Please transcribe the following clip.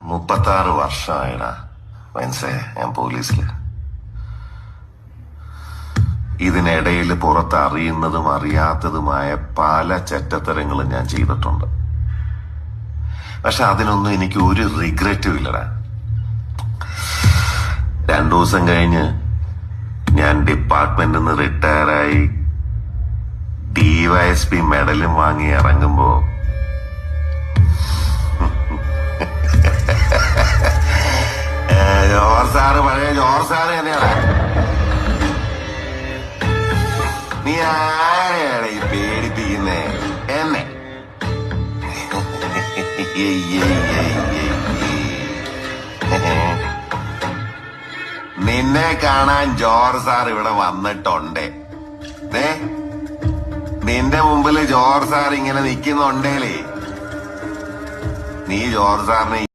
36 വർഷമായിടാ മനസ്സേ ഞാൻ പോലീസില്. ഇതിനിടയിൽ പുറത്ത് അറിയുന്നതും അറിയാത്തതുമായ പല ചെറ്റത്തരങ്ങളും ഞാൻ ചെയ്തിട്ടുണ്ട്. പക്ഷെ അതിനൊന്നും എനിക്ക് ഒരു റിഗ്രറ്റും ഇല്ലടാ. 2 ദിവസം കഴിഞ്ഞ് ഞാൻ ഡിപ്പാർട്ട്മെന്റിൽ നിന്ന് റിട്ടയറായി DYSP മെഡലും വാങ്ങി ഇറങ്ങുമ്പോ പഴയ ജോർ സാറ് തന്നെയാണ്. നീ ആരെയാണ് ഈ പേടിപ്പിക്കുന്നേ എന്നെ? നിന്നെ കാണാൻ ജോർജ് സാർ ഇവിടെ വന്നിട്ടുണ്ട്. നിന്റെ മുമ്പില് ജോർജ് സാർ ഇങ്ങനെ നിൽക്കുന്നുണ്ടേലേ നീ ജോർജ് സാറിനെ